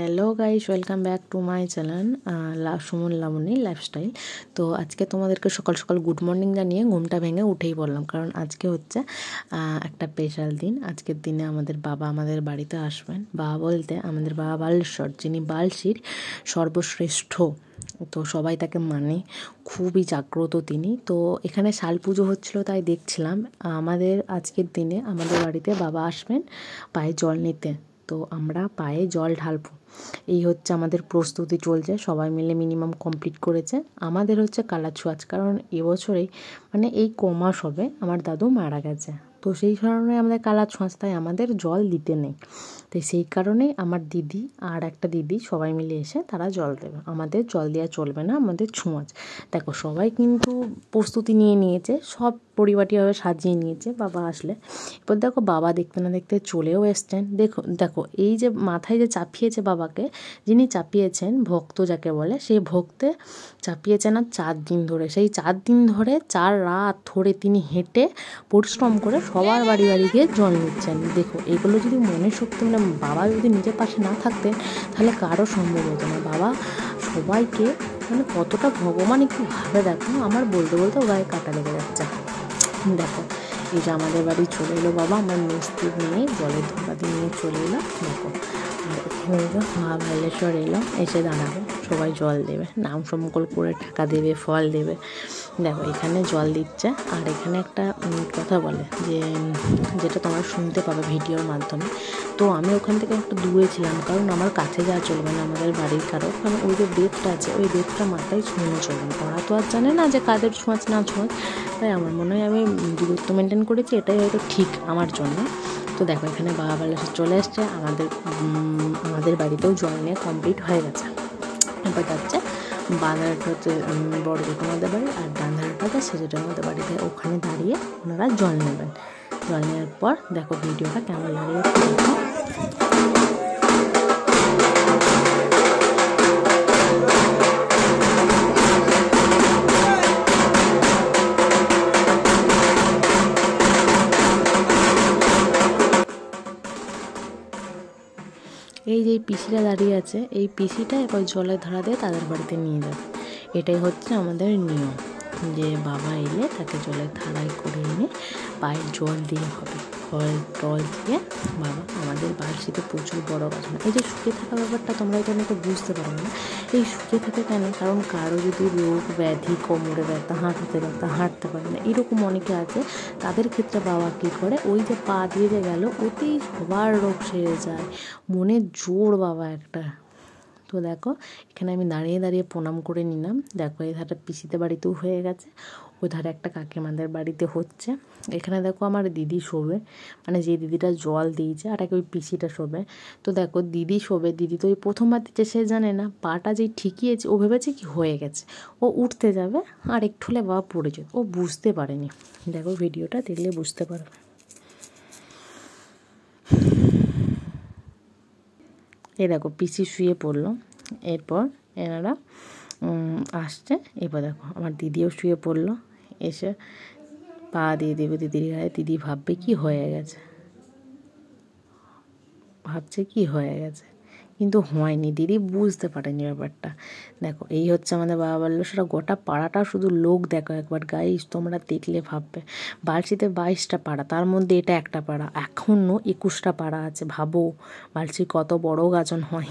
Hello guys, welcome back to my channel Suman Laboni lifestyle. তো আজকে তোমাদেরকে সকাল সকাল গুড মর্নিং জানিয়ে ঘুমটা ভেঙে উঠেই পড়লাম, কারণ আজকে হচ্ছে একটা স্পেশাল দিন। আজকের দিনে আমাদের বাবা আমাদের বাড়িতে আসবেন। বাবা বলতে আমাদের বাবা বালেশ্বর, যিনি বালশির সর্বশ্রেষ্ঠ, তো সবাই তাকে মানে, খুবই জাগ্রত তিনি। তো এখানে শাল পুজো হচ্ছিলো, তাই দেখছিলাম। আমাদের আজকের দিনে আমাদের বাড়িতে বাবা আসবেন পায়ে জল নিতে, তো আমরা পায়ে জল ঢালবো। এই হচ্ছে আমাদের প্রস্তুতি চলছে, সবাই মিলে মিনিমাম কমপ্লিট করেছে। আমাদের হচ্ছে কালাছোঁয়াচ, কারণ এবছরেই মানে এই কমাস হবে আমার দাদু মারা গেছে, তো সেই কারণে আমাদের কালাছোঁয়াচ, তাই আমাদের জল দিতে নেই। তাই সেই কারণেই আমার দিদি আর একটা দিদি সবাই মিলে এসে তারা জল দেবে। আমাদের জল দেওয়া চলবে না, আমাদের ছোঁয়াচ। দেখো সবাই কিন্তু প্রস্তুতি নিয়ে নিয়েছে, সব পরিপাটিভাবে সাজিয়ে নিয়েছে বাবা আসলে। এরপর দেখো বাবা দেখতে না দেখতে চলেও এসছেন। দেখো এই যে মাথায় যে চাপিয়েছে বাবাকে, যিনি চাপিয়েছেন ভক্ত যাকে বলে, সেই ভক্তে চাপিয়েছেন আর 4 দিন ধরে। সেই 4 দিন ধরে 4 রাত ধরে তিনি হেঁটে পরিশ্রম করে সবার বাড়ি বাড়ি গিয়ে জল নিচ্ছেন। দেখো এগুলো যদি মনের শক্তি, মানে বাবা যদি নিজের পাশে না থাকতেন তাহলে কারো সম্ভব হতো না। বাবা সবাইকে মানে কতটা ভগবান একটু ভাবে দেখো, আমার বলতে বলতে গায়ে কাটা লেগে যাচ্ছে। দেখো এই যে আমাদের বাড়ি চলে এলো বাবা, আমার মিস্ত্রি নিয়ে জলের ধোঁকাতে নিয়ে চলে এলো। দেখো আর এখানে এলো মা বালেশ্বর এলো, এসে দাঁড়াবে, সবাই জল দেবে, নাম সমকল করে টাকা দেবে, ফল দেবে। দেখো এখানে জল দিচ্ছে। আর এখানে একটা কথা বলে যে, যেটা তোমরা শুনতে পাবে ভিডিওর মাধ্যমে। তো আমি ওখান থেকে একটু দূরে ছিলাম, কারণ আমার কাছে যাওয়া চলবে না আমাদের বাড়ির কারো, কারণ ওই যে বেদটা আছে ওই বেদটা মাথায় ছুঁয়ে চলবে। ওরা তো আর জানে না যে কাদের ছোঁয়াচ না ছোঁয়াচ, তাই আমার মনে হয় আমি দূরত্ব মেনটেন করেছি, এটাই হয়তো ঠিক আমার জন্য। তো দেখো এখানে বাবা বালেশ্বর চলে এসছে, আমাদের বাড়িতেও জল নিয়ে কমপ্লিট হয়ে গেছে। এবার যাচ্ছে বাঁধারটা হচ্ছে বড় জেঠুমাদের বাড়ি, আর ডান্ধারটাতে সে জেঠুমাদের বাড়িতে, ওখানে দাঁড়িয়ে ওনারা জল নেবেন। জল নেওয়ার পর দেখো ভিডিওটা কেমন লাগে দেখো। এই যে পিসিটা দাঁড়িয়ে আছে, এই পিসিটা এবার জলের ধারা দিয়ে তাদের বাড়িতে নিয়ে যাবে। এটাই হচ্ছে আমাদের নিয়ম, যে বাবা এলে তাকে জলের ধারায় করে এনে পায়ে জল দিয়ে হবে। ফল টল দিয়ে বাবা আমাদের বাড়িতে প্রচুর বড় গাছ না। এই যে শুকিয়ে থাকা ব্যাপারটা তোমরা এটা অনেকে বুঝতে পারবে না। এই শুকিয়ে থাকে কেন? কারণ কারো যদি রোগ ব্যাধি, কোমরে ব্যথা, হাঁটুতে ব্যথা, হাঁটতে পারে না, এরকম অনেকে আছে, তাদের ক্ষেত্রে বাবা কী করে, ওই যে পা দিয়ে যে গেল ওতেই সবার রোগ সেরে যায়। মনের জোর বাবা একটা। তো দেখো এখানে আমি দাঁড়িয়ে দাঁড়িয়ে প্রণাম করে নিলাম। দেখো এই ধারে পিসিতে বাড়িতেও হয়ে গেছে, ওই ধারে একটা কাকিমাদের বাড়িতে হচ্ছে। এখানে দেখো আমার দিদি শোবে, মানে যে দিদিটা জল দিয়েছে, আর ওই পিসিটা শোবে। তো দেখো দিদি শোবে, দিদি তো ওই প্রথমবার দিচ্ছে, সে জানে না, পাটা যেই ঠিকিয়েছে ও ভেবেছে কি হয়ে গেছে, ও উঠতে যাবে আর একটু হলে বাবা পড়ে যেত, ও বুঝতে পারেনি। দেখো ভিডিওটা দেখলে বুঝতে পারবে। এই দেখো পিসি শুয়ে পড়লো, এরপর এনারা আসছে। এবার দেখো আমার দিদিও শুয়ে পড়লো, এসে পা দিয়ে দেবে দিদির গায়ে। দিদি ভাববে কি হয়ে গেছে, ভাবছে কি হয়ে গেছে, কিন্তু হয়নি, দিদি বুঝতে পারেনি ব্যাপারটা। দেখো এই হচ্ছে আমাদের বাবা বালেশ্বর। গোটা পাড়াটা শুধু লোক, দেখো একবার গাইস তোমরা দেখলে ভাববে। বালশিতে 22টা পাড়া, তার মধ্যে এটা একটা পাড়া, এখনও 21টা পাড়া আছে। ভাবো বালশি কত বড় গাজন হয়।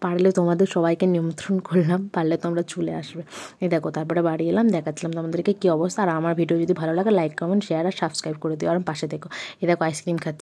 পারলে তোমাদের সবাইকে নিমন্ত্রণ করলাম, পারলে তোমরা চলে আসবে। এই দেখো তারপরে বাড়ি এলাম, দেখাচ্ছিলাম তোমাদেরকে কী অবস্থা। আর আমার ভিডিও যদি ভালো লাগে লাইক কমেন্ট শেয়ার আর সাবস্ক্রাইব করে দিও, আর পাশে দেখো এই দেখো আইসক্রিম খাচ্ছি।